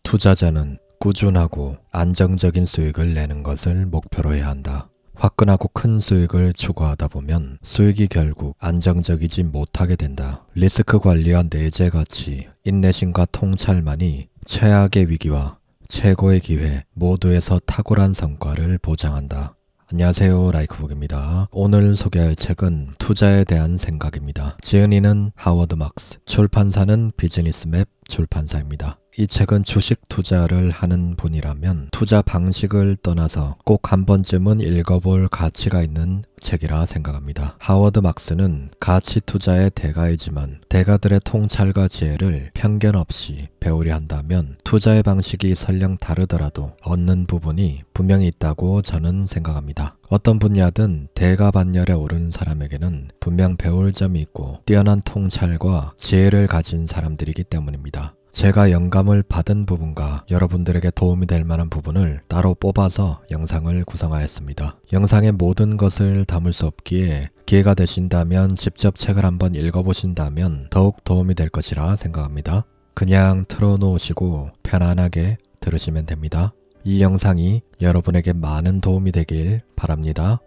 투자자는 꾸준하고 안정적인 수익을 내는 것을 목표로 해야 한다. 화끈하고 큰 수익을 추구하다 보면 수익이 결국 안정적이지 못하게 된다. 리스크 관리와 내재 가치, 인내심과 통찰만이 최악의 위기와 최고의 기회 모두에서 탁월한 성과를 보장한다. 안녕하세요, 라이크북입니다. 오늘 소개할 책은 투자에 대한 생각입니다. 지은이는 하워드 막스, 출판사는 비즈니스맵 출판사입니다. 이 책은 주식 투자를 하는 분이라면 투자 방식을 떠나서 꼭 한 번쯤은 읽어볼 가치가 있는 책이라 생각합니다. 하워드 막스는 가치 투자의 대가이지만 대가들의 통찰과 지혜를 편견 없이 배우려 한다면 투자의 방식이 설령 다르더라도 얻는 부분이 분명히 있다고 저는 생각합니다. 어떤 분야든 대가반열에 오른 사람에게는 분명 배울 점이 있고 뛰어난 통찰과 지혜를 가진 사람들이기 때문입니다. 제가 영감을 받은 부분과 여러분들에게 도움이 될 만한 부분을 따로 뽑아서 영상을 구성하였습니다. 영상의 모든 것을 담을 수 없기에 기회가 되신다면 직접 책을 한번 읽어보신다면 더욱 도움이 될 것이라 생각합니다. 그냥 틀어놓으시고 편안하게 들으시면 됩니다. 이 영상이 여러분에게 많은 도움이 되길 바랍니다.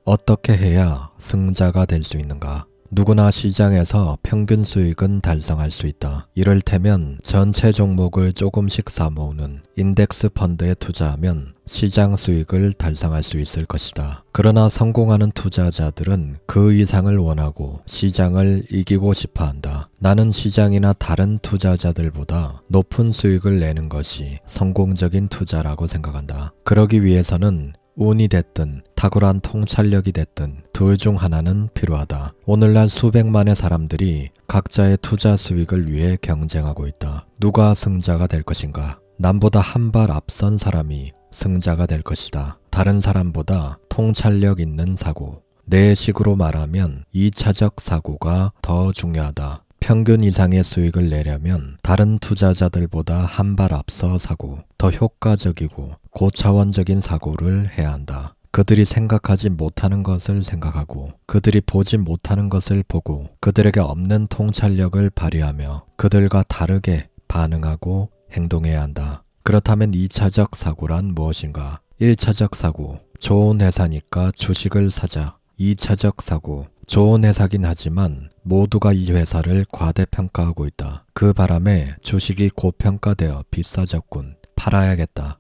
어떻게 해야 승자가 될 수 있는가? 누구나 시장에서 평균 수익은 달성할 수 있다. 이를테면 전체 종목을 조금씩 사모으는 인덱스 펀드에 투자하면 시장 수익을 달성할 수 있을 것이다. 그러나 성공하는 투자자들은 그 이상을 원하고 시장을 이기고 싶어 한다. 나는 시장이나 다른 투자자들보다 높은 수익을 내는 것이 성공적인 투자라고 생각한다. 그러기 위해서는 운이 됐든 탁월한 통찰력이 됐든 둘 중 하나는 필요하다. 오늘날 수백만의 사람들이 각자의 투자 수익을 위해 경쟁하고 있다. 누가 승자가 될 것인가? 남보다 한 발 앞선 사람이 승자가 될 것이다. 다른 사람보다 통찰력 있는 사고, 내 식으로 말하면 2차적 사고가 더 중요하다. 평균 이상의 수익을 내려면 다른 투자자들보다 한 발 앞서 사고 더 효과적이고 고차원적인 사고를 해야 한다. 그들이 생각하지 못하는 것을 생각하고 그들이 보지 못하는 것을 보고 그들에게 없는 통찰력을 발휘하며 그들과 다르게 반응하고 행동해야 한다. 그렇다면 2차적 사고란 무엇인가? 1차적 사고, 좋은 회사니까 주식을 사자. 2차적 사고, 좋은 회사긴 하지만 모두가 이 회사를 과대평가하고 있다. 그 바람에 주식이 고평가되어 비싸졌군. 팔아야겠다.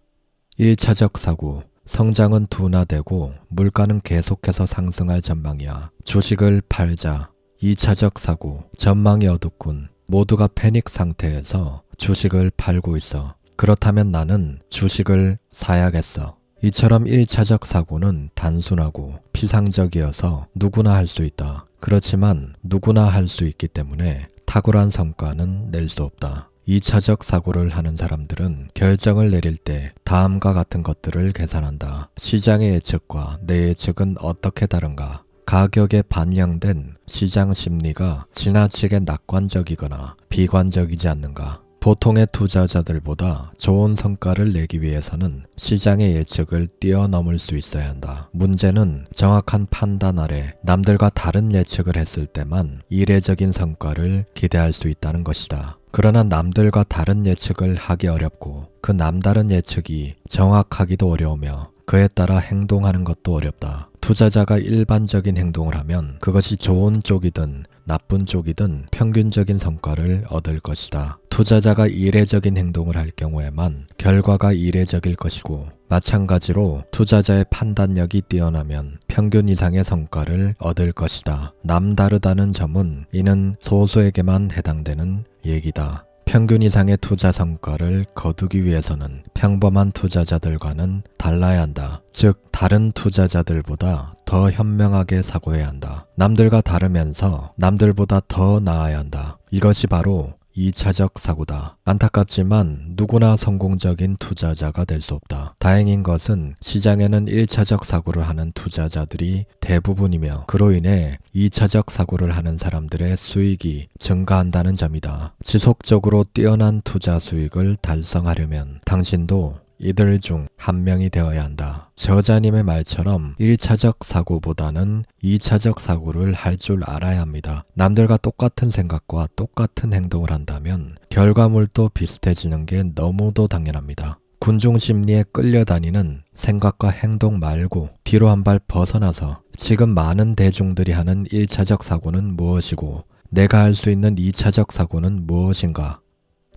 1차적 사고, 성장은 둔화되고 물가는 계속해서 상승할 전망이야. 주식을 팔자. 2차적 사고, 전망이 어둡군. 모두가 패닉 상태에서 주식을 팔고 있어. 그렇다면 나는 주식을 사야겠어. 이처럼 1차적 사고는 단순하고 피상적이어서 누구나 할 수 있다. 그렇지만 누구나 할 수 있기 때문에 탁월한 성과는 낼 수 없다. 2차적 사고를 하는 사람들은 결정을 내릴 때 다음과 같은 것들을 계산한다. 시장의 예측과 내 예측은 어떻게 다른가? 가격에 반영된 시장 심리가 지나치게 낙관적이거나 비관적이지 않는가? 보통의 투자자들보다 좋은 성과를 내기 위해서는 시장의 예측을 뛰어넘을 수 있어야 한다. 문제는 정확한 판단 아래 남들과 다른 예측을 했을 때만 이례적인 성과를 기대할 수 있다는 것이다. 그러나 남들과 다른 예측을 하기 어렵고 그 남다른 예측이 정확하기도 어려우며 그에 따라 행동하는 것도 어렵다. 투자자가 일반적인 행동을 하면 그것이 좋은 쪽이든 나쁜 쪽이든 평균적인 성과를 얻을 것이다. 투자자가 이례적인 행동을 할 경우에만 결과가 이례적일 것이고 마찬가지로 투자자의 판단력이 뛰어나면 평균 이상의 성과를 얻을 것이다. 남다르다는 점은 이는 소수에게만 해당되는 얘기다. 평균 이상의 투자 성과를 거두기 위해서는 평범한 투자자들과는 달라야 한다. 즉, 다른 투자자들보다 더 현명하게 사고해야 한다. 남들과 다르면서 남들보다 더 나아야 한다. 이것이 바로 2차적 사고다. 안타깝지만 누구나 성공적인 투자자가 될 수 없다. 다행인 것은 시장에는 1차적 사고를 하는 투자자들이 대부분이며 그로 인해 2차적 사고를 하는 사람들의 수익이 증가한다는 점이다. 지속적으로 뛰어난 투자 수익을 달성하려면 당신도 이들 중 한 명이 되어야 한다. 저자님의 말처럼 1차적 사고보다는 2차적 사고를 할 줄 알아야 합니다. 남들과 똑같은 생각과 똑같은 행동을 한다면 결과물도 비슷해지는 게 너무도 당연합니다. 군중 심리에 끌려다니는 생각과 행동 말고 뒤로 한 발 벗어나서 지금 많은 대중들이 하는 1차적 사고는 무엇이고 내가 할 수 있는 2차적 사고는 무엇인가?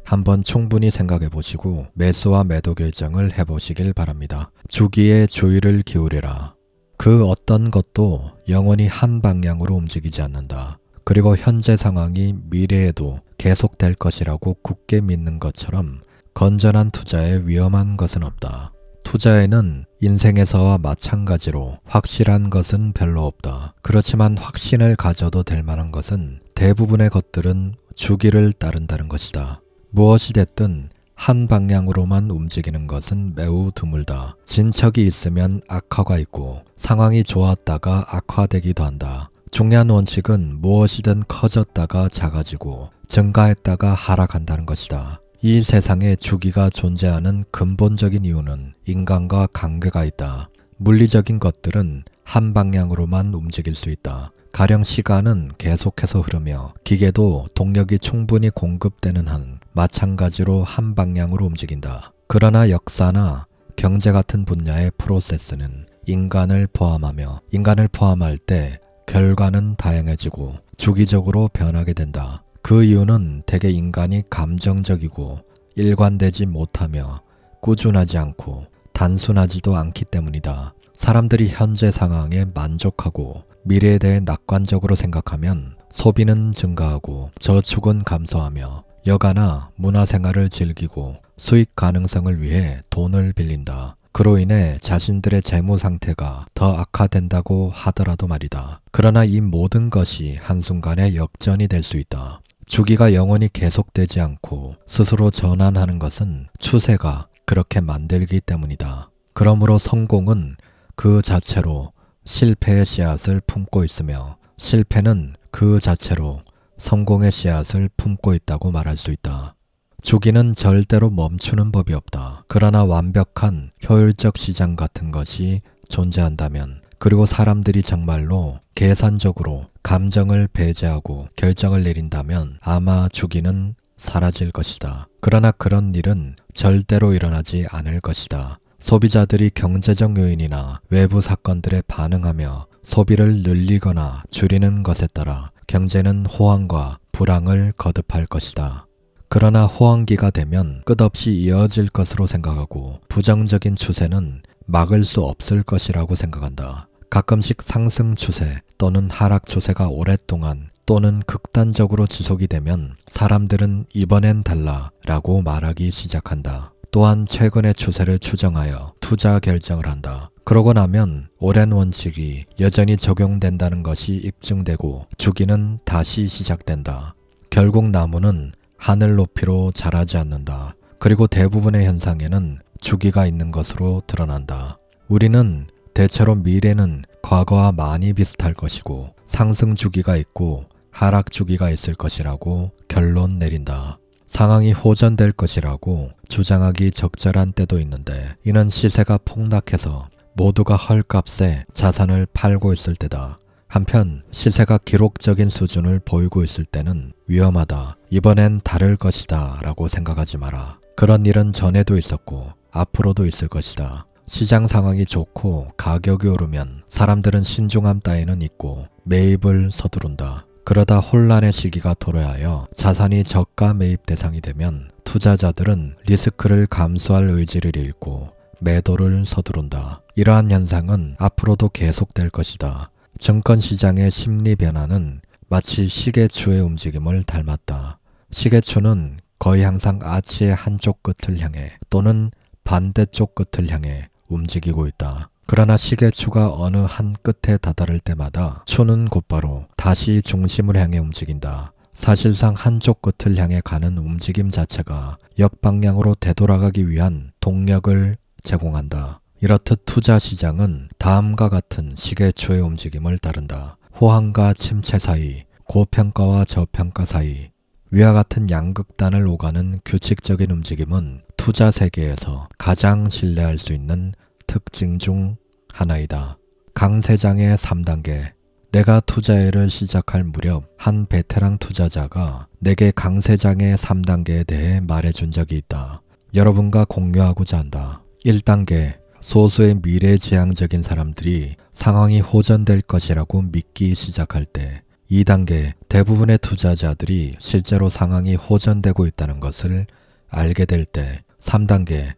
한번 충분히 생각해 보시고 매수와 매도 결정을 해보시길 바랍니다. 주기에 주의를 기울이라. 그 어떤 것도 영원히 한 방향으로 움직이지 않는다. 그리고 현재 상황이 미래에도 계속될 것이라고 굳게 믿는 것처럼 건전한 투자에 위험한 것은 없다. 투자에는 인생에서와 마찬가지로 확실한 것은 별로 없다. 그렇지만 확신을 가져도 될 만한 것은 대부분의 것들은 주기를 따른다는 것이다. 무엇이 됐든 한 방향으로만 움직이는 것은 매우 드물다. 진척이 있으면 악화가 있고 상황이 좋았다가 악화되기도 한다. 중요한 원칙은 무엇이든 커졌다가 작아지고 증가했다가 하락한다는 것이다. 이 세상에 주기가 존재하는 근본적인 이유는 인간과 관계가 있다. 물리적인 것들은 한 방향으로만 움직일 수 있다. 가령 시간은 계속해서 흐르며 기계도 동력이 충분히 공급되는 한 마찬가지로 한 방향으로 움직인다. 그러나 역사나 경제 같은 분야의 프로세스는 인간을 포함하며 인간을 포함할 때 결과는 다양해지고 주기적으로 변하게 된다. 그 이유는 대개 인간이 감정적이고 일관되지 못하며 꾸준하지 않고 단순하지도 않기 때문이다. 사람들이 현재 상황에 만족하고 미래에 대해 낙관적으로 생각하면 소비는 증가하고 저축은 감소하며 여가나 문화생활을 즐기고 수익 가능성을 위해 돈을 빌린다. 그로 인해 자신들의 재무 상태가 더 악화된다고 하더라도 말이다. 그러나 이 모든 것이 한순간에 역전이 될 수 있다. 주기가 영원히 계속되지 않고 스스로 전환하는 것은 추세가 그렇게 만들기 때문이다. 그러므로 성공은 그 자체로 실패의 씨앗을 품고 있으며 실패는 그 자체로 성공의 씨앗을 품고 있다고 말할 수 있다. 주기는 절대로 멈추는 법이 없다. 그러나 완벽한 효율적 시장 같은 것이 존재한다면 그리고 사람들이 정말로 계산적으로 감정을 배제하고 결정을 내린다면 아마 주기는 사라질 것이다. 그러나 그런 일은 절대로 일어나지 않을 것이다. 소비자들이 경제적 요인이나 외부 사건들에 반응하며 소비를 늘리거나 줄이는 것에 따라 경제는 호황과 불황을 거듭할 것이다. 그러나 호황기가 되면 끝없이 이어질 것으로 생각하고 부정적인 추세는 막을 수 없을 것이라고 생각한다. 가끔씩 상승 추세 또는 하락 추세가 오랫동안 또는 극단적으로 지속이 되면 사람들은 이번엔 달라라고 말하기 시작한다. 또한 최근의 추세를 추정하여 투자 결정을 한다. 그러고 나면 오랜 원칙이 여전히 적용된다는 것이 입증되고 주기는 다시 시작된다. 결국 나무는 하늘 높이로 자라지 않는다. 그리고 대부분의 현상에는 주기가 있는 것으로 드러난다. 우리는 대체로 미래는 과거와 많이 비슷할 것이고 상승 주기가 있고 하락 주기가 있을 것이라고 결론 내린다. 상황이 호전될 것이라고 주장하기 적절한 때도 있는데 이는 시세가 폭락해서 모두가 헐값에 자산을 팔고 있을 때다. 한편 시세가 기록적인 수준을 보이고 있을 때는 위험하다. 이번엔 다를 것이다 라고 생각하지 마라. 그런 일은 전에도 있었고 앞으로도 있을 것이다. 시장 상황이 좋고 가격이 오르면 사람들은 신중함 따위는 있고 매입을 서두른다. 그러다 혼란의 시기가 도래하여 자산이 저가 매입 대상이 되면 투자자들은 리스크를 감수할 의지를 잃고 매도를 서두른다. 이러한 현상은 앞으로도 계속될 것이다. 증권시장의 심리 변화는 마치 시계추의 움직임을 닮았다. 시계추는 거의 항상 아치의 한쪽 끝을 향해 또는 반대쪽 끝을 향해 움직이고 있다. 그러나 시계추가 어느 한 끝에 다다를 때마다 추는 곧바로 다시 중심을 향해 움직인다. 사실상 한쪽 끝을 향해 가는 움직임 자체가 역방향으로 되돌아가기 위한 동력을 제공한다. 이렇듯 투자 시장은 다음과 같은 시계추의 움직임을 따른다. 호황과 침체 사이, 고평가와 저평가 사이, 위와 같은 양극단을 오가는 규칙적인 움직임은 투자 세계에서 가장 신뢰할 수 있는 특징 중 하나이다. 강세장의 3단계. 내가 투자회를 시작할 무렵 한 베테랑 투자자가 내게 강세장의 3단계에 대해 말해준 적이 있다. 여러분과 공유하고자 한다. 1단계. 소수의 미래지향적인 사람들이 상황이 호전될 것이라고 믿기 시작할 때. 2단계. 대부분의 투자자들이 실제로 상황이 호전되고 있다는 것을 알게 될 때. 3단계.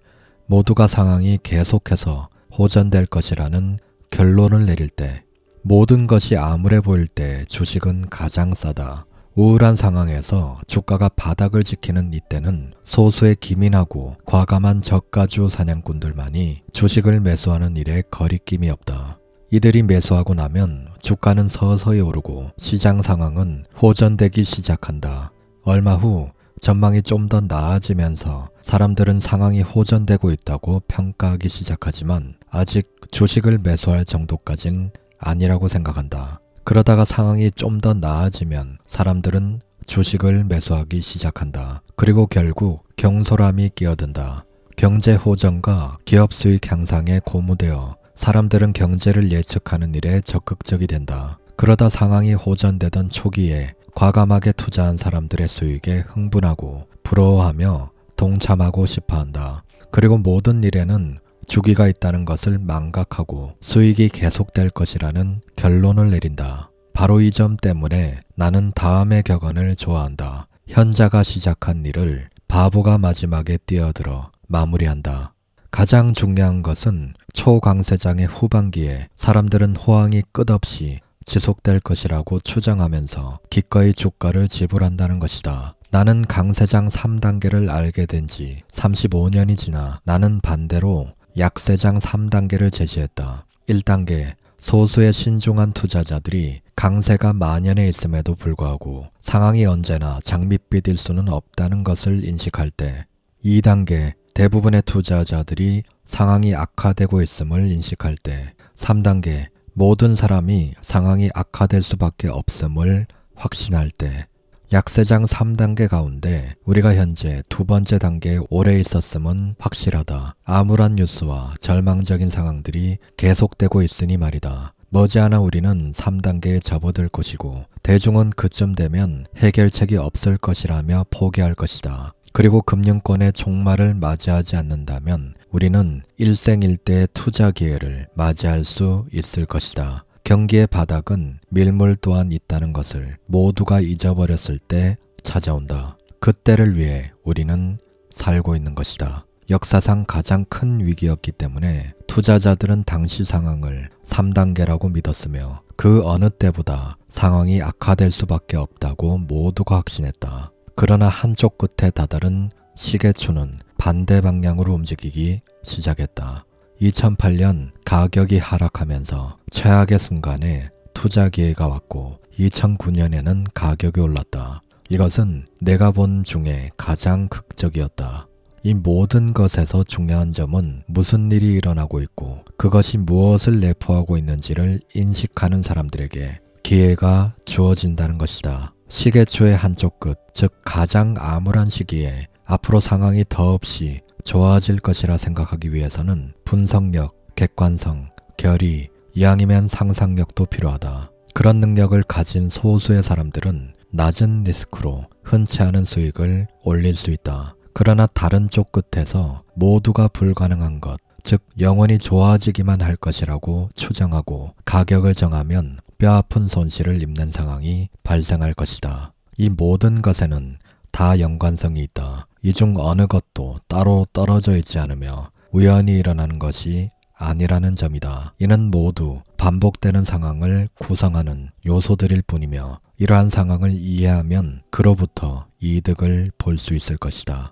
모두가 상황이 계속해서 호전될 것이라는 결론을 내릴 때. 모든 것이 암울해 보일 때 주식은 가장 싸다. 우울한 상황에서 주가가 바닥을 지키는 이때는 소수의 기민하고 과감한 저가주 사냥꾼들만이 주식을 매수하는 일에 거리낌이 없다. 이들이 매수하고 나면 주가는 서서히 오르고 시장 상황은 호전되기 시작한다. 얼마 후 전망이 좀 더 나아지면서 사람들은 상황이 호전되고 있다고 평가하기 시작하지만 아직 주식을 매수할 정도까진 아니라고 생각한다. 그러다가 상황이 좀 더 나아지면 사람들은 주식을 매수하기 시작한다. 그리고 결국 경솔함이 끼어든다. 경제 호전과 기업 수익 향상에 고무되어 사람들은 경제를 예측하는 일에 적극적이 된다. 그러다 상황이 호전되던 초기에 과감하게 투자한 사람들의 수익에 흥분하고 부러워하며 동참하고 싶어한다. 그리고 모든 일에는 주기가 있다는 것을 망각하고 수익이 계속될 것이라는 결론을 내린다. 바로 이 점 때문에 나는 다음의 격언을 좋아한다. 현자가 시작한 일을 바보가 마지막에 뛰어들어 마무리한다. 가장 중요한 것은 초강세장의 후반기에 사람들은 호황이 끝없이 지속될 것이라고 추정하면서 기꺼이 주가를 지불한다는 것이다. 나는 강세장 3단계를 알게 된 지 35년이 지나 나는 반대로 약세장 3단계를 제시했다. 1단계. 소수의 신중한 투자자들이 강세가 만연해 있음에도 불구하고 상황이 언제나 장밋빛일 수는 없다는 것을 인식할 때. 2단계. 대부분의 투자자들이 상황이 악화되고 있음을 인식할 때. 3단계. 모든 사람이 상황이 악화될 수밖에 없음을 확신할 때. 약세장 3단계 가운데 우리가 현재 두 번째 단계에 오래 있었음은 확실하다. 암울한 뉴스와 절망적인 상황들이 계속되고 있으니 말이다. 머지않아 우리는 3단계에 접어들 것이고 대중은 그쯤 되면 해결책이 없을 것이라며 포기할 것이다. 그리고 금융권의 종말을 맞이하지 않는다면 우리는 일생일대의 투자 기회를 맞이할 수 있을 것이다. 경기의 바닥은 밀물 또한 있다는 것을 모두가 잊어버렸을 때 찾아온다. 그때를 위해 우리는 살고 있는 것이다. 역사상 가장 큰 위기였기 때문에 투자자들은 당시 상황을 3단계라고 믿었으며 그 어느 때보다 상황이 악화될 수밖에 없다고 모두가 확신했다. 그러나 한쪽 끝에 다다른 시계추는 반대 방향으로 움직이기 시작했다. 2008년 가격이 하락하면서 최악의 순간에 투자 기회가 왔고 2009년에는 가격이 올랐다. 이것은 내가 본 중에 가장 극적이었다. 이 모든 것에서 중요한 점은 무슨 일이 일어나고 있고 그것이 무엇을 내포하고 있는지를 인식하는 사람들에게 기회가 주어진다는 것이다. 시계추의 한쪽 끝, 즉 가장 암울한 시기에 앞으로 상황이 더없이 좋아질 것이라 생각하기 위해서는 분석력, 객관성, 결의, 이왕이면 상상력도 필요하다. 그런 능력을 가진 소수의 사람들은 낮은 리스크로 흔치 않은 수익을 올릴 수 있다. 그러나 다른 쪽 끝에서 모두가 불가능한 것, 즉 영원히 좋아지기만 할 것이라고 추정하고 가격을 정하면 뼈아픈 손실을 입는 상황이 발생할 것이다. 이 모든 것에는 다 연관성이 있다. 이 중 어느 것도 따로 떨어져 있지 않으며 우연히 일어나는 것이 아니라는 점이다. 이는 모두 반복되는 상황을 구성하는 요소들일 뿐이며 이러한 상황을 이해하면 그로부터 이득을 볼 수 있을 것이다.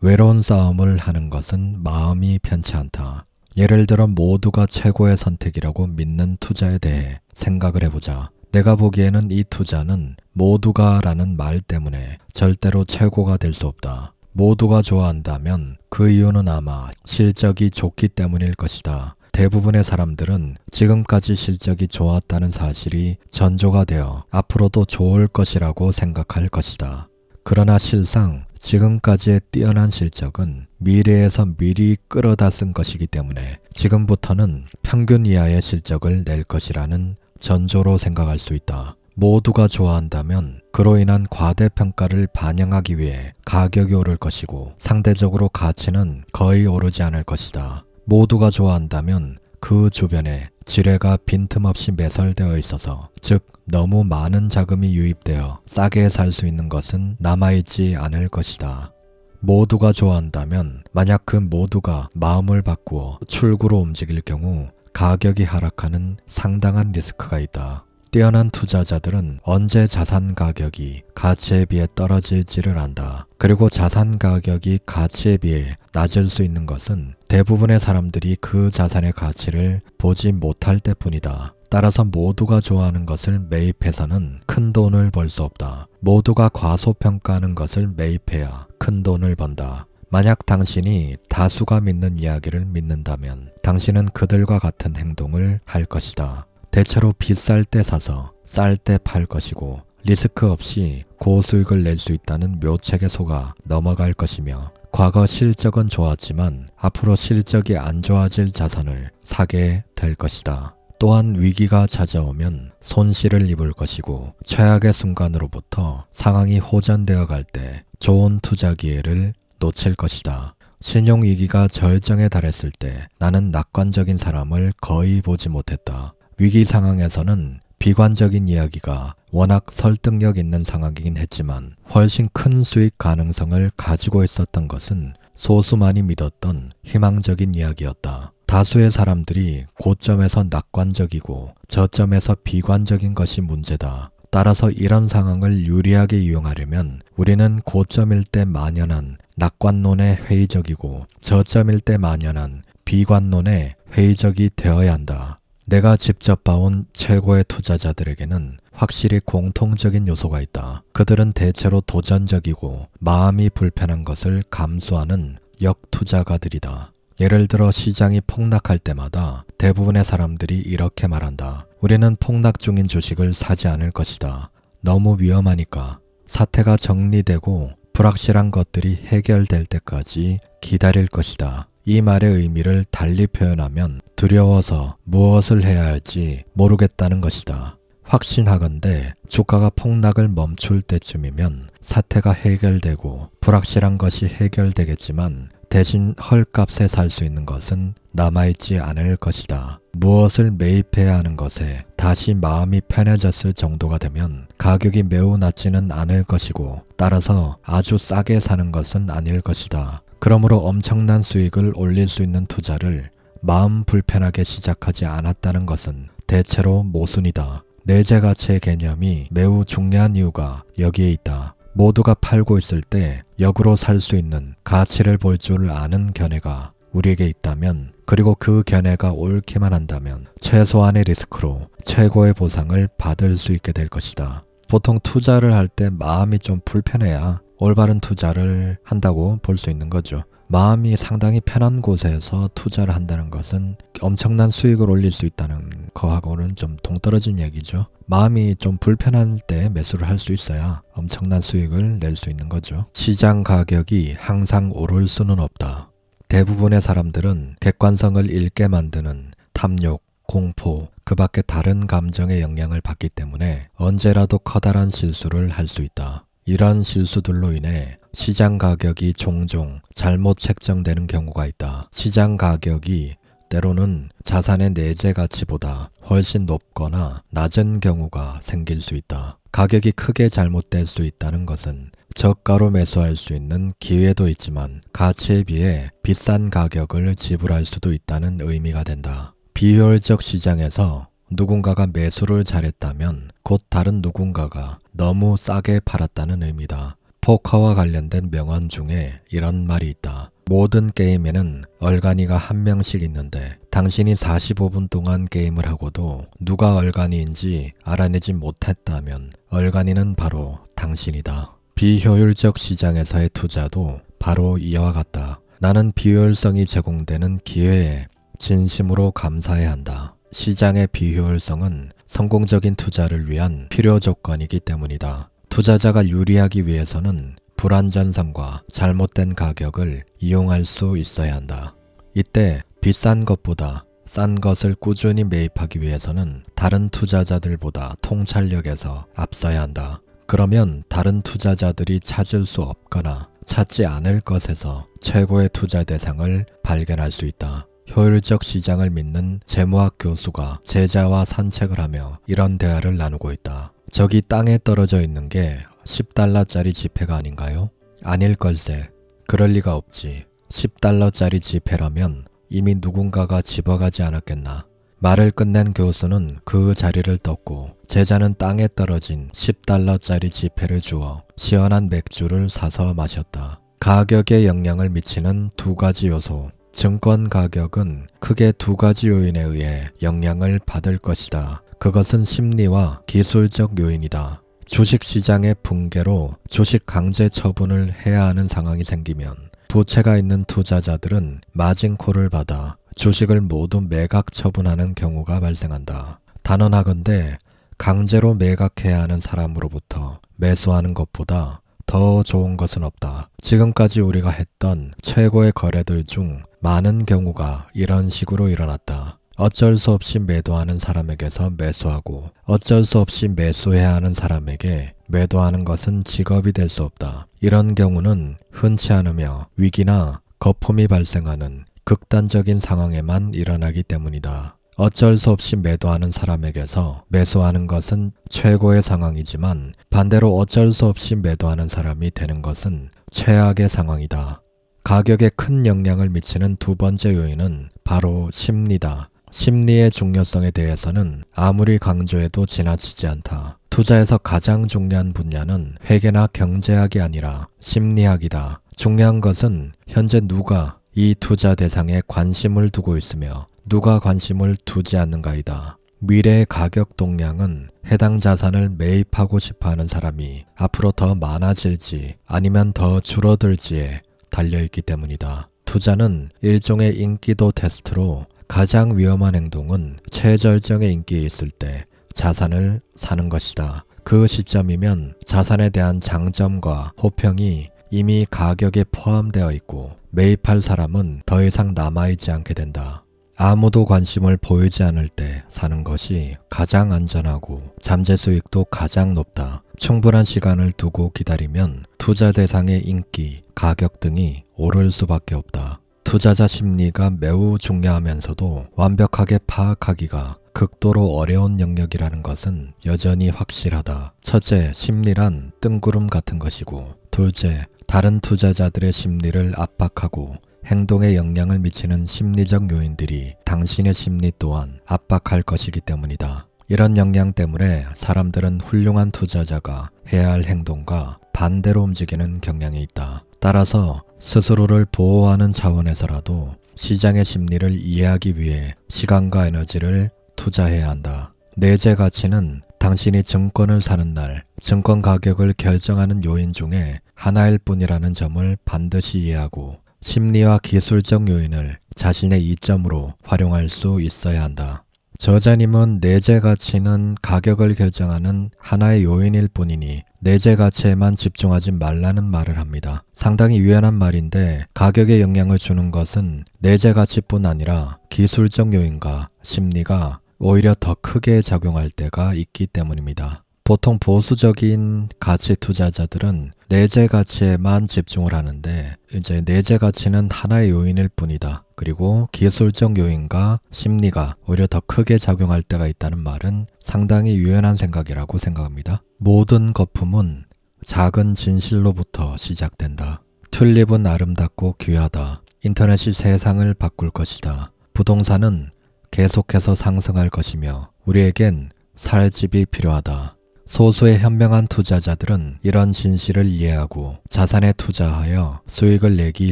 외로운 싸움을 하는 것은 마음이 편치 않다. 예를 들어 모두가 최고의 선택이라고 믿는 투자에 대해 생각을 해보자. 내가 보기에는 이 투자는 모두가 라는 말 때문에 절대로 최고가 될 수 없다. 모두가 좋아한다면 그 이유는 아마 실적이 좋기 때문일 것이다. 대부분의 사람들은 지금까지 실적이 좋았다는 사실이 전조가 되어 앞으로도 좋을 것이라고 생각할 것이다. 그러나 실상 지금까지의 뛰어난 실적은 미래에서 미리 끌어다 쓴 것이기 때문에 지금부터는 평균 이하의 실적을 낼 것이라는 전조로 생각할 수 있다. 모두가 좋아한다면 그로 인한 과대평가를 반영하기 위해 가격이 오를 것이고 상대적으로 가치는 거의 오르지 않을 것이다. 모두가 좋아한다면 그 주변에 지뢰가 빈틈없이 매설되어 있어서 즉 너무 많은 자금이 유입되어 싸게 살 수 있는 것은 남아있지 않을 것이다. 모두가 좋아한다면 만약 그 모두가 마음을 바꾸어 출구로 움직일 경우 가격이 하락하는 상당한 리스크가 있다. 뛰어난 투자자들은 언제 자산 가격이 가치에 비해 떨어질지를 안다. 그리고 자산 가격이 가치에 비해 낮을 수 있는 것은 대부분의 사람들이 그 자산의 가치를 보지 못할 때뿐이다. 따라서 모두가 좋아하는 것을 매입해서는 큰 돈을 벌 수 없다. 모두가 과소평가하는 것을 매입해야 큰 돈을 번다. 만약 당신이 다수가 믿는 이야기를 믿는다면 당신은 그들과 같은 행동을 할 것이다. 대체로 비쌀 때 사서 쌀 때 팔 것이고 리스크 없이 고수익을 낼 수 있다는 묘책에 속아 넘어갈 것이며 과거 실적은 좋았지만 앞으로 실적이 안 좋아질 자산을 사게 될 것이다. 또한 위기가 찾아오면 손실을 입을 것이고 최악의 순간으로부터 상황이 호전되어 갈 때 좋은 투자 기회를 놓칠 것이다. 신용위기가 절정에 달했을 때 나는 낙관적인 사람을 거의 보지 못했다. 위기 상황에서는 비관적인 이야기가 워낙 설득력 있는 상황이긴 했지만 훨씬 큰 수익 가능성을 가지고 있었던 것은 소수만이 믿었던 희망적인 이야기였다. 다수의 사람들이 고점에서 낙관적이고 저점에서 비관적인 것이 문제다. 따라서 이런 상황을 유리하게 이용하려면 우리는 고점일 때 만연한 낙관론에 회의적이고 저점일 때 만연한 비관론에 회의적이 되어야 한다. 내가 직접 봐온 최고의 투자자들에게는 확실히 공통적인 요소가 있다. 그들은 대체로 도전적이고 마음이 불편한 것을 감수하는 역투자가들이다. 예를 들어 시장이 폭락할 때마다 대부분의 사람들이 이렇게 말한다. 우리는 폭락 중인 주식을 사지 않을 것이다. 너무 위험하니까. 사태가 정리되고 불확실한 것들이 해결될 때까지 기다릴 것이다. 이 말의 의미를 달리 표현하면 두려워서 무엇을 해야 할지 모르겠다는 것이다. 확신하건대 주가가 폭락을 멈출 때쯤이면 사태가 해결되고 불확실한 것이 해결되겠지만 대신 헐값에 살 수 있는 것은 남아있지 않을 것이다. 무엇을 매입해야 하는 것에 다시 마음이 편해졌을 정도가 되면 가격이 매우 낮지는 않을 것이고 따라서 아주 싸게 사는 것은 아닐 것이다. 그러므로 엄청난 수익을 올릴 수 있는 투자를 마음 불편하게 시작하지 않았다는 것은 대체로 모순이다. 내재 가치의 개념이 매우 중요한 이유가 여기에 있다. 모두가 팔고 있을 때 역으로 살 수 있는 가치를 볼 줄 아는 견해가 우리에게 있다면 그리고 그 견해가 옳기만 한다면 최소한의 리스크로 최고의 보상을 받을 수 있게 될 것이다. 보통 투자를 할 때 마음이 좀 불편해야 올바른 투자를 한다고 볼 수 있는 거죠. 마음이 상당히 편한 곳에서 투자를 한다는 것은 엄청난 수익을 올릴 수 있다는 거하고는 좀 동떨어진 얘기죠. 마음이 좀 불편할 때 매수를 할 수 있어야 엄청난 수익을 낼 수 있는 거죠. 시장 가격이 항상 오를 수는 없다. 대부분의 사람들은 객관성을 잃게 만드는 탐욕, 공포, 그 밖에 다른 감정의 영향을 받기 때문에 언제라도 커다란 실수를 할 수 있다. 이런 실수들로 인해 시장 가격이 종종 잘못 책정되는 경우가 있다. 시장 가격이 때로는 자산의 내재 가치보다 훨씬 높거나 낮은 경우가 생길 수 있다. 가격이 크게 잘못될 수 있다는 것은 저가로 매수할 수 있는 기회도 있지만 가치에 비해 비싼 가격을 지불할 수도 있다는 의미가 된다. 비효율적 시장에서 누군가가 매수를 잘했다면 곧 다른 누군가가 너무 싸게 팔았다는 의미다. 포커와 관련된 명언 중에 이런 말이 있다. 모든 게임에는 얼간이가 한 명씩 있는데 당신이 45분 동안 게임을 하고도 누가 얼간이인지 알아내지 못했다면 얼간이는 바로 당신이다. 비효율적 시장에서의 투자도 바로 이와 같다. 나는 비효율성이 제공되는 기회에 진심으로 감사해야 한다. 시장의 비효율성은 성공적인 투자를 위한 필요 조건이기 때문이다. 투자자가 유리하기 위해서는 불안전성과 잘못된 가격을 이용할 수 있어야 한다. 이때 비싼 것보다 싼 것을 꾸준히 매입하기 위해서는 다른 투자자들보다 통찰력에서 앞서야 한다. 그러면 다른 투자자들이 찾을 수 없거나 찾지 않을 것에서 최고의 투자 대상을 발견할 수 있다. 효율적 시장을 믿는 재무학 교수가 제자와 산책을 하며 이런 대화를 나누고 있다. 저기 땅에 떨어져 있는 게 10달러짜리 지폐가 아닌가요? 아닐걸세. 그럴 리가 없지. 10달러짜리 지폐라면 이미 누군가가 집어가지 않았겠나. 말을 끝낸 교수는 그 자리를 떴고 제자는 땅에 떨어진 10달러짜리 지폐를 주어 시원한 맥주를 사서 마셨다. 가격에 영향을 미치는 두 가지 요소. 증권 가격은 크게 두 가지 요인에 의해 영향을 받을 것이다. 그것은 심리와 기술적 요인이다. 주식시장의 붕괴로 주식 강제 처분을 해야 하는 상황이 생기면 부채가 있는 투자자들은 마진콜을 받아 주식을 모두 매각 처분하는 경우가 발생한다. 단언하건대 강제로 매각해야 하는 사람으로부터 매수하는 것보다 더 좋은 것은 없다. 지금까지 우리가 했던 최고의 거래들 중 많은 경우가 이런 식으로 일어났다. 어쩔 수 없이 매도하는 사람에게서 매수하고 어쩔 수 없이 매수해야 하는 사람에게 매도하는 것은 직업이 될 수 없다. 이런 경우는 흔치 않으며 위기나 거품이 발생하는 극단적인 상황에만 일어나기 때문이다. 어쩔 수 없이 매도하는 사람에게서 매수하는 것은 최고의 상황이지만 반대로 어쩔 수 없이 매도하는 사람이 되는 것은 최악의 상황이다. 가격에 큰 영향을 미치는 두 번째 요인은 바로 심리다. 심리의 중요성에 대해서는 아무리 강조해도 지나치지 않다. 투자에서 가장 중요한 분야는 회계나 경제학이 아니라 심리학이다. 중요한 것은 현재 누가 이 투자 대상에 관심을 두고 있으며 누가 관심을 두지 않는가이다. 미래의 가격 동향은 해당 자산을 매입하고 싶어하는 사람이 앞으로 더 많아질지 아니면 더 줄어들지에 달려있기 때문이다. 투자는 일종의 인기도 테스트로 가장 위험한 행동은 최절정의 인기에 있을 때 자산을 사는 것이다. 그 시점이면 자산에 대한 장점과 호평이 이미 가격에 포함되어 있고 매입할 사람은 더 이상 남아있지 않게 된다. 아무도 관심을 보이지 않을 때 사는 것이 가장 안전하고 잠재 수익도 가장 높다. 충분한 시간을 두고 기다리면 투자 대상의 인기, 가격 등이 오를 수밖에 없다. 투자자 심리가 매우 중요하면서도 완벽하게 파악하기가 극도로 어려운 영역이라는 것은 여전히 확실하다. 첫째, 심리란 뜬구름 같은 것이고 둘째, 다른 투자자들의 심리를 압박하고 행동에 영향을 미치는 심리적 요인들이 당신의 심리 또한 압박할 것이기 때문이다. 이런 영향 때문에 사람들은 훌륭한 투자자가 해야 할 행동과 반대로 움직이는 경향이 있다. 따라서 스스로를 보호하는 차원에서라도 시장의 심리를 이해하기 위해 시간과 에너지를 투자해야 한다. 내재 가치는 당신이 증권을 사는 날 증권 가격을 결정하는 요인 중에 하나일 뿐이라는 점을 반드시 이해하고 심리와 기술적 요인을 자신의 이점으로 활용할 수 있어야 한다. 저자님은 내재 가치는 가격을 결정하는 하나의 요인일 뿐이니 내재 가치에만 집중하지 말라는 말을 합니다. 상당히 유연한 말인데 가격에 영향을 주는 것은 내재 가치뿐 아니라 기술적 요인과 심리가 오히려 더 크게 작용할 때가 있기 때문입니다. 보통 보수적인 가치 투자자들은 내재 가치에만 집중을 하는데 이제 내재 가치는 하나의 요인일 뿐이다. 그리고 기술적 요인과 심리가 오히려 더 크게 작용할 때가 있다는 말은 상당히 유연한 생각이라고 생각합니다. 모든 거품은 작은 진실로부터 시작된다. 튤립은 아름답고 귀하다. 인터넷이 세상을 바꿀 것이다. 부동산은 계속해서 상승할 것이며 우리에겐 살 집이 필요하다. 소수의 현명한 투자자들은 이런 진실을 이해하고 자산에 투자하여 수익을 내기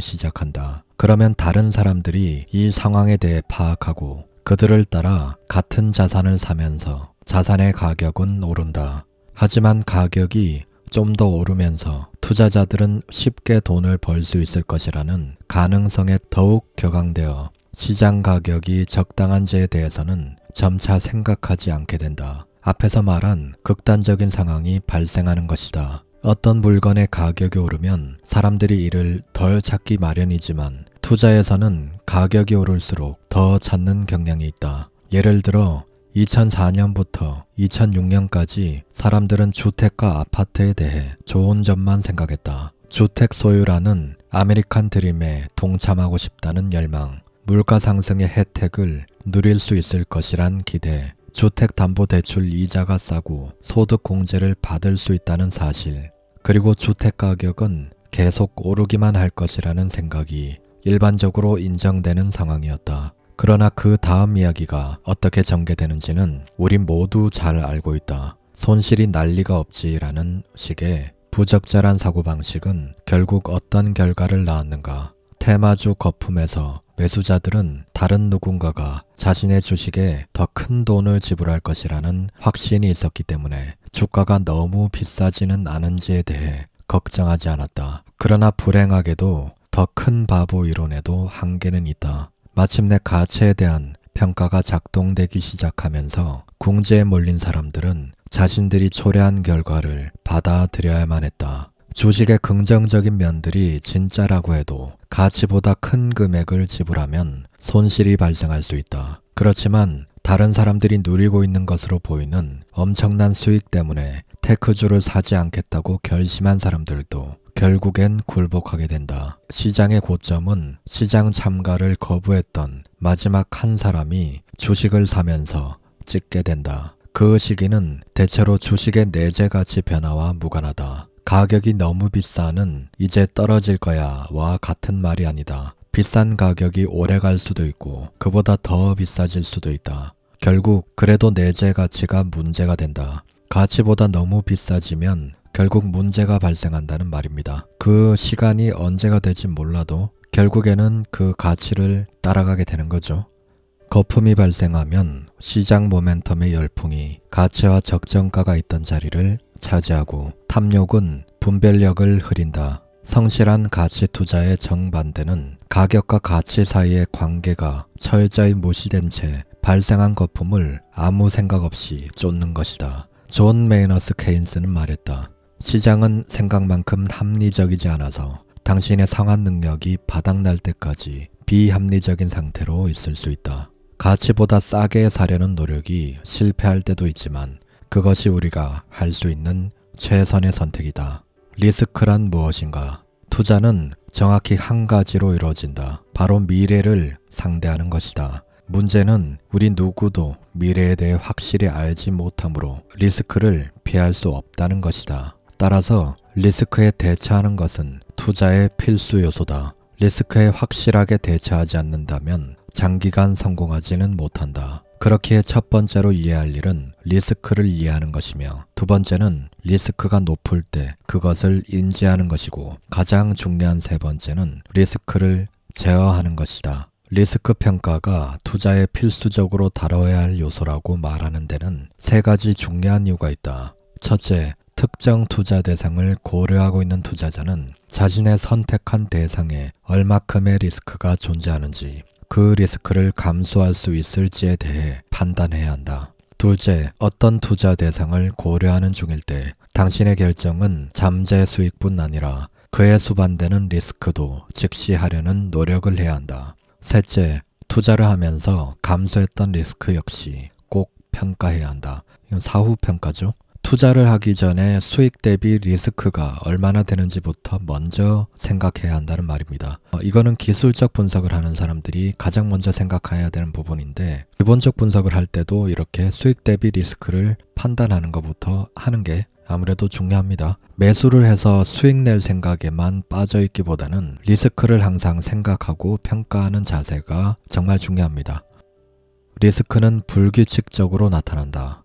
시작한다. 그러면 다른 사람들이 이 상황에 대해 파악하고 그들을 따라 같은 자산을 사면서 자산의 가격은 오른다. 하지만 가격이 좀 더 오르면서 투자자들은 쉽게 돈을 벌 수 있을 것이라는 가능성에 더욱 격앙되어 시장 가격이 적당한지에 대해서는 점차 생각하지 않게 된다. 앞에서 말한 극단적인 상황이 발생하는 것이다. 어떤 물건의 가격이 오르면 사람들이 이를 덜 찾기 마련이지만 투자에서는 가격이 오를수록 더 찾는 경향이 있다. 예를 들어 2004년부터 2006년까지 사람들은 주택과 아파트에 대해 좋은 점만 생각했다. 주택 소유라는 아메리칸 드림에 동참하고 싶다는 열망, 물가 상승의 혜택을 누릴 수 있을 것이란 기대, 주택담보대출 이자가 싸고 소득 공제를 받을 수 있다는 사실, 그리고 주택 가격은 계속 오르기만 할 것이라는 생각이 일반적으로 인정되는 상황이었다. 그러나 그 다음 이야기가 어떻게 전개되는지는 우린 모두 잘 알고 있다. 손실이 날 리가 없지라는 식의 부적절한 사고방식은 결국 어떤 결과를 낳았는가? 테마주 거품에서 매수자들은 다른 누군가가 자신의 주식에 더 큰 돈을 지불할 것이라는 확신이 있었기 때문에 주가가 너무 비싸지는 않은지에 대해 걱정하지 않았다. 그러나 불행하게도 더 큰 바보 이론에도 한계는 있다. 마침내 가치에 대한 평가가 작동되기 시작하면서 궁지에 몰린 사람들은 자신들이 초래한 결과를 받아들여야만 했다. 주식의 긍정적인 면들이 진짜라고 해도 가치보다 큰 금액을 지불하면 손실이 발생할 수 있다. 그렇지만 다른 사람들이 누리고 있는 것으로 보이는 엄청난 수익 때문에 테크주를 사지 않겠다고 결심한 사람들도 결국엔 굴복하게 된다. 시장의 고점은 시장 참가를 거부했던 마지막 한 사람이 주식을 사면서 찍게 된다. 그 시기는 대체로 주식의 내재 가치 변화와 무관하다. 가격이 너무 비싸는 이제 떨어질 거야와 같은 말이 아니다. 비싼 가격이 오래 갈 수도 있고 그보다 더 비싸질 수도 있다. 결국 그래도 내재 가치가 문제가 된다. 가치보다 너무 비싸지면 결국 문제가 발생한다는 말입니다. 그 시간이 언제가 될지 몰라도 결국에는 그 가치를 따라가게 되는 거죠. 거품이 발생하면 시장 모멘텀의 열풍이 가치와 적정가가 있던 자리를 차지하고 탐욕은 분별력을 흐린다. 성실한 가치 투자의 정반대는 가격과 가치 사이의 관계가 철저히 무시된 채 발생한 거품을 아무 생각 없이 쫓는 것이다. 존 메이너스 케인스는 말했다. 시장은 생각만큼 합리적이지 않아서 당신의 상환 능력이 바닥날 때까지 비합리적인 상태로 있을 수 있다. 가치보다 싸게 사려는 노력이 실패할 때도 있지만 그것이 우리가 할 수 있는 최선의 선택이다. 리스크란 무엇인가? 투자는 정확히 한 가지로 이루어진다. 바로 미래를 상대하는 것이다. 문제는 우리 누구도 미래에 대해 확실히 알지 못하므로 리스크를 피할 수 없다는 것이다. 따라서 리스크에 대처하는 것은 투자의 필수 요소다. 리스크에 확실하게 대처하지 않는다면 장기간 성공하지는 못한다. 그렇기에 첫 번째로 이해할 일은 리스크를 이해하는 것이며 두 번째는 리스크가 높을 때 그것을 인지하는 것이고 가장 중요한 세 번째는 리스크를 제어하는 것이다. 리스크 평가가 투자에 필수적으로 다뤄야 할 요소라고 말하는 데는 세 가지 중요한 이유가 있다. 첫째, 특정 투자 대상을 고려하고 있는 투자자는 자신의 선택한 대상에 얼마큼의 리스크가 존재하는지 그 리스크를 감수할 수 있을지에 대해 판단해야 한다. 둘째, 어떤 투자 대상을 고려하는 중일 때 당신의 결정은 잠재 수익뿐 아니라 그에 수반되는 리스크도 직시하려는 노력을 해야 한다. 셋째, 투자를 하면서 감수했던 리스크 역시 꼭 평가해야 한다. 이건 사후 평가죠. 투자를 하기 전에 수익 대비 리스크가 얼마나 되는지부터 먼저 생각해야 한다는 말입니다. 이거는 기술적 분석을 하는 사람들이 가장 먼저 생각해야 되는 부분인데 기본적 분석을 할 때도 이렇게 수익 대비 리스크를 판단하는 것부터 하는 게 아무래도 중요합니다. 매수를 해서 수익 낼 생각에만 빠져 있기보다는 리스크를 항상 생각하고 평가하는 자세가 정말 중요합니다. 리스크는 불규칙적으로 나타난다.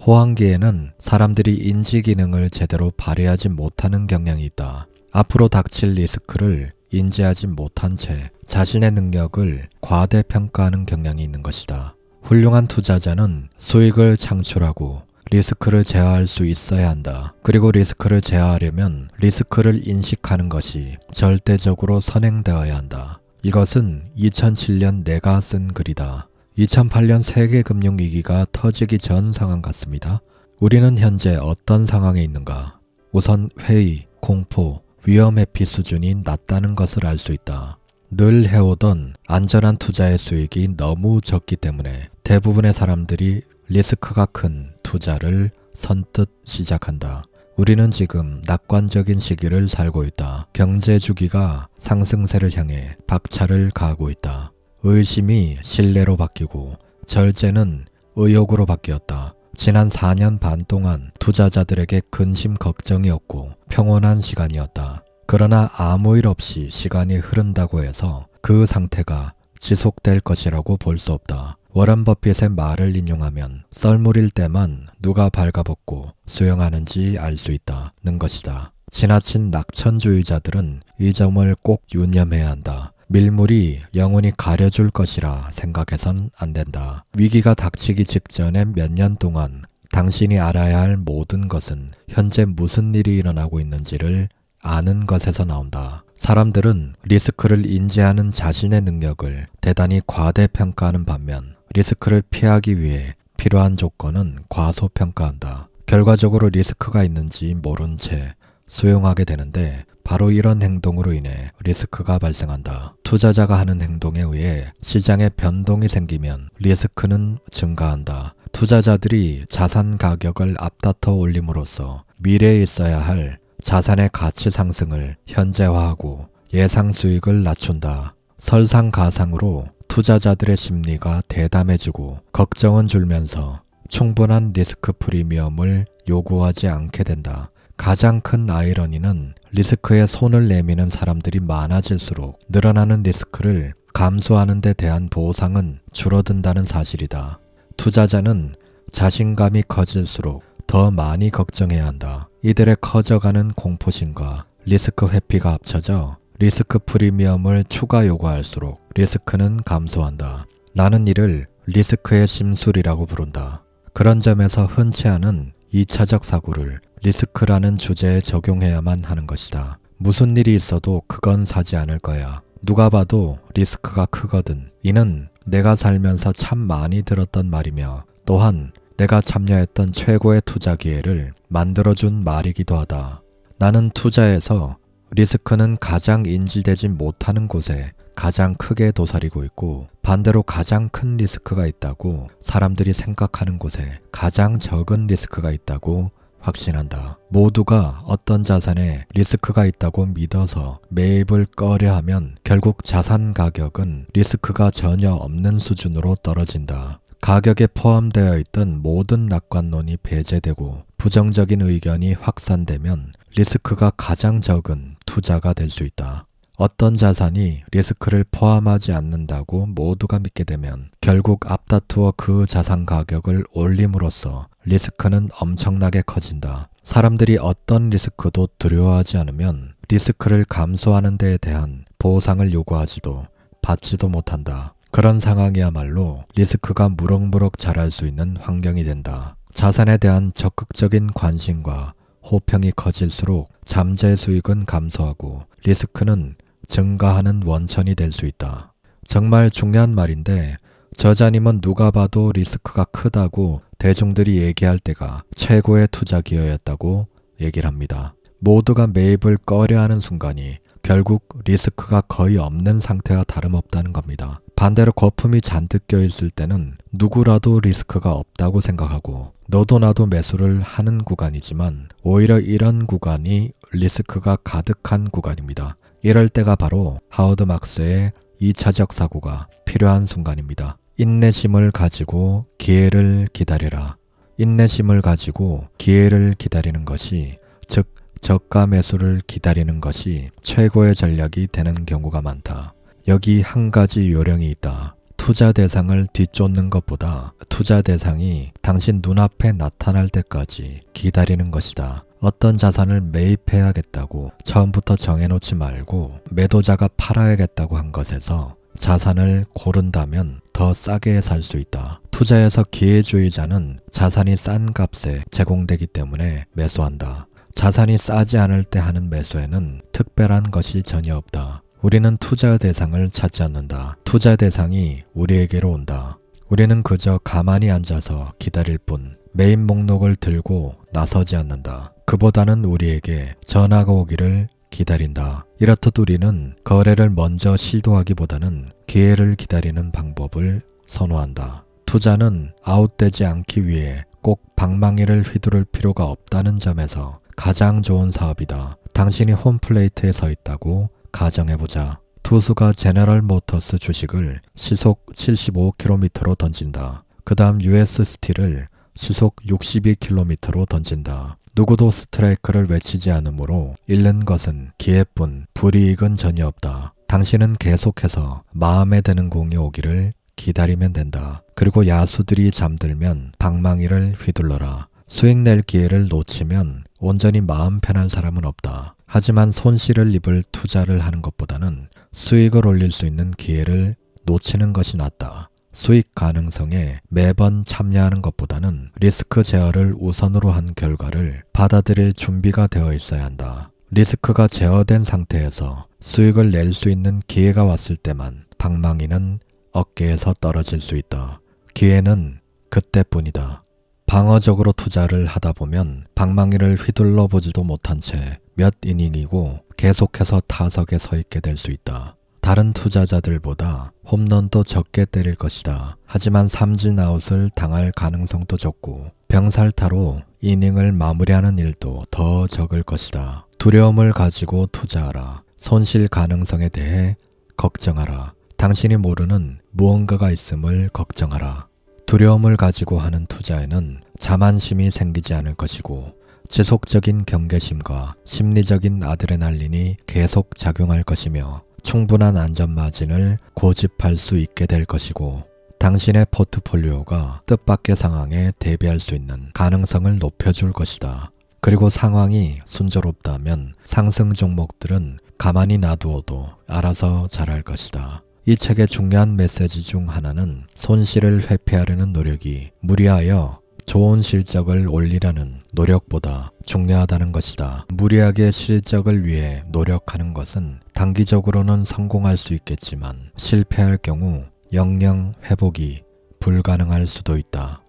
호황기에는 사람들이 인지 기능을 제대로 발휘하지 못하는 경향이 있다. 앞으로 닥칠 리스크를 인지하지 못한 채 자신의 능력을 과대평가하는 경향이 있는 것이다. 훌륭한 투자자는 수익을 창출하고 리스크를 제어할 수 있어야 한다. 그리고 리스크를 제어하려면 리스크를 인식하는 것이 절대적으로 선행되어야 한다. 이것은 2007년 내가 쓴 글이다. 2008년 세계 금융위기가 터지기 전 상황 같습니다. 우리는 현재 어떤 상황에 있는가? 우선 회의, 공포, 위험 회피 수준이 낮다는 것을 알 수 있다. 늘 해오던 안전한 투자의 수익이 너무 적기 때문에 대부분의 사람들이 리스크가 큰 투자를 선뜻 시작한다. 우리는 지금 낙관적인 시기를 살고 있다. 경제 주기가 상승세를 향해 박차를 가하고 있다. 의심이 신뢰로 바뀌고 절제는 의욕으로 바뀌었다. 지난 4년 반 동안 투자자들에게 근심 걱정이 없고 평온한 시간이었다. 그러나 아무 일 없이 시간이 흐른다고 해서 그 상태가 지속될 것이라고 볼 수 없다. 워런 버핏의 말을 인용하면 썰물일 때만 누가 발가벗고 수영하는지 알 수 있다는 것이다. 지나친 낙천주의자들은 이 점을 꼭 유념해야 한다. 밀물이 영원히 가려줄 것이라 생각해선 안 된다. 위기가 닥치기 직전에 몇 년 동안 당신이 알아야 할 모든 것은 현재 무슨 일이 일어나고 있는지를 아는 것에서 나온다. 사람들은 리스크를 인지하는 자신의 능력을 대단히 과대평가하는 반면 리스크를 피하기 위해 필요한 조건은 과소평가한다. 결과적으로 리스크가 있는지 모른 채 수용하게 되는데 바로 이런 행동으로 인해 리스크가 발생한다. 투자자가 하는 행동에 의해 시장에 변동이 생기면 리스크는 증가한다. 투자자들이 자산 가격을 앞다퉈 올림으로써 미래에 있어야 할 자산의 가치 상승을 현재화하고 예상 수익을 낮춘다. 설상가상으로 투자자들의 심리가 대담해지고 걱정은 줄면서 충분한 리스크 프리미엄을 요구하지 않게 된다. 가장 큰 아이러니는 리스크에 손을 내미는 사람들이 많아질수록 늘어나는 리스크를 감수하는 데 대한 보상은 줄어든다는 사실이다. 투자자는 자신감이 커질수록 더 많이 걱정해야 한다. 이들의 커져가는 공포심과 리스크 회피가 합쳐져 리스크 프리미엄을 추가 요구할수록 리스크는 감소한다. 나는 이를 리스크의 심술이라고 부른다. 그런 점에서 흔치 않은 2차적 사고를 리스크라는 주제에 적용해야만 하는 것이다. 무슨 일이 있어도 그건 사지 않을 거야. 누가 봐도 리스크가 크거든. 이는 내가 살면서 참 많이 들었던 말이며 또한 내가 참여했던 최고의 투자 기회를 만들어준 말이기도 하다. 나는 투자에서 리스크는 가장 인지되지 못하는 곳에 가장 크게 도사리고 있고 반대로 가장 큰 리스크가 있다고 사람들이 생각하는 곳에 가장 적은 리스크가 있다고 확신한다. 모두가 어떤 자산에 리스크가 있다고 믿어서 매입을 꺼려하면 결국 자산 가격은 리스크가 전혀 없는 수준으로 떨어진다. 가격에 포함되어 있던 모든 낙관론이 배제되고 부정적인 의견이 확산되면 리스크가 가장 적은 투자가 될 수 있다. 어떤 자산이 리스크를 포함하지 않는다고 모두가 믿게 되면 결국 앞다투어 그 자산 가격을 올림으로써 리스크는 엄청나게 커진다. 사람들이 어떤 리스크도 두려워하지 않으면 리스크를 감소하는 데에 대한 보상을 요구하지도 받지도 못한다. 그런 상황이야말로 리스크가 무럭무럭 자랄 수 있는 환경이 된다. 자산에 대한 적극적인 관심과 호평이 커질수록 잠재 수익은 감소하고 리스크는 증가하는 원천이 될 수 있다. 정말 중요한 말인데 저자님은 누가 봐도 리스크가 크다고 대중들이 얘기할 때가 최고의 투자 기회였다고 얘기를 합니다. 모두가 매입을 꺼려하는 순간이 결국 리스크가 거의 없는 상태와 다름없다는 겁니다. 반대로 거품이 잔뜩 껴있을 때는 누구라도 리스크가 없다고 생각하고 너도 나도 매수를 하는 구간이지만 오히려 이런 구간이 리스크가 가득한 구간입니다. 이럴 때가 바로 하워드 막스의 2차적 사고가 필요한 순간입니다. 인내심을 가지고 기회를 기다려라. 인내심을 가지고 기회를 기다리는 것이 즉 저가 매수를 기다리는 것이 최고의 전략이 되는 경우가 많다. 여기 한 가지 요령이 있다. 투자 대상을 뒤쫓는 것보다 투자 대상이 당신 눈앞에 나타날 때까지 기다리는 것이다. 어떤 자산을 매입해야겠다고 처음부터 정해놓지 말고 매도자가 팔아야겠다고 한 것에서 자산을 고른다면 더 싸게 살 수 있다. 투자에서 기회주의자는 자산이 싼 값에 제공되기 때문에 매수한다. 자산이 싸지 않을 때 하는 매수에는 특별한 것이 전혀 없다. 우리는 투자 대상을 찾지 않는다. 투자 대상이 우리에게로 온다. 우리는 그저 가만히 앉아서 기다릴 뿐 메인 목록을 들고 나서지 않는다. 그보다는 우리에게 전화가 오기를 기다린다. 이렇듯 우리는 거래를 먼저 시도하기보다는 기회를 기다리는 방법을 선호한다. 투자는 아웃되지 않기 위해 꼭 방망이를 휘두를 필요가 없다는 점에서 가장 좋은 사업이다. 당신이 홈플레이트에 서 있다고 가정해보자. 투수가 제너럴 모터스 주식을 시속 75km로 던진다. 그 다음 US 스틸을 시속 62km로 던진다. 누구도 스트라이크를 외치지 않으므로 잃는 것은 기회뿐 불이익은 전혀 없다. 당신은 계속해서 마음에 드는 공이 오기를 기다리면 된다. 그리고 야수들이 잠들면 방망이를 휘둘러라. 수익 낼 기회를 놓치면 온전히 마음 편한 사람은 없다. 하지만 손실을 입을 투자를 하는 것보다는 수익을 올릴 수 있는 기회를 놓치는 것이 낫다. 수익 가능성에 매번 참여하는 것보다는 리스크 제어를 우선으로 한 결과를 받아들일 준비가 되어 있어야 한다. 리스크가 제어된 상태에서 수익을 낼 수 있는 기회가 왔을 때만 방망이는 어깨에서 떨어질 수 있다. 기회는 그때뿐이다. 방어적으로 투자를 하다 보면 방망이를 휘둘러 보지도 못한 채 몇 이닝이고 계속해서 타석에 서 있게 될 수 있다. 다른 투자자들보다 홈런도 적게 때릴 것이다. 하지만 삼진 아웃을 당할 가능성도 적고 병살타로 이닝을 마무리하는 일도 더 적을 것이다. 두려움을 가지고 투자하라. 손실 가능성에 대해 걱정하라. 당신이 모르는 무언가가 있음을 걱정하라. 두려움을 가지고 하는 투자에는 자만심이 생기지 않을 것이고 지속적인 경계심과 심리적인 아드레날린이 계속 작용할 것이며 충분한 안전마진을 고집할 수 있게 될 것이고 당신의 포트폴리오가 뜻밖의 상황에 대비할 수 있는 가능성을 높여줄 것이다. 그리고 상황이 순조롭다면 상승 종목들은 가만히 놔두어도 알아서 자랄 것이다. 이 책의 중요한 메시지 중 하나는 손실을 회피하려는 노력이 무리하여 좋은 실적을 올리려는 노력보다 중요하다는 것이다. 무리하게 실적을 위해 노력하는 것은 단기적으로는 성공할 수 있겠지만 실패할 경우 영영 회복이 불가능할 수도 있다.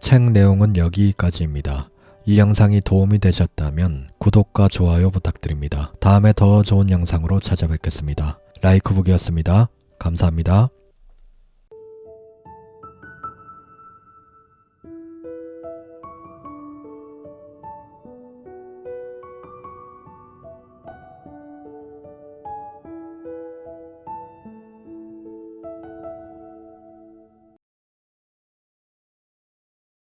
책 내용은 여기까지입니다. 이 영상이 도움이 되셨다면 구독과 좋아요 부탁드립니다. 다음에 더 좋은 영상으로 찾아뵙겠습니다. 라이크북이었습니다. 감사합니다.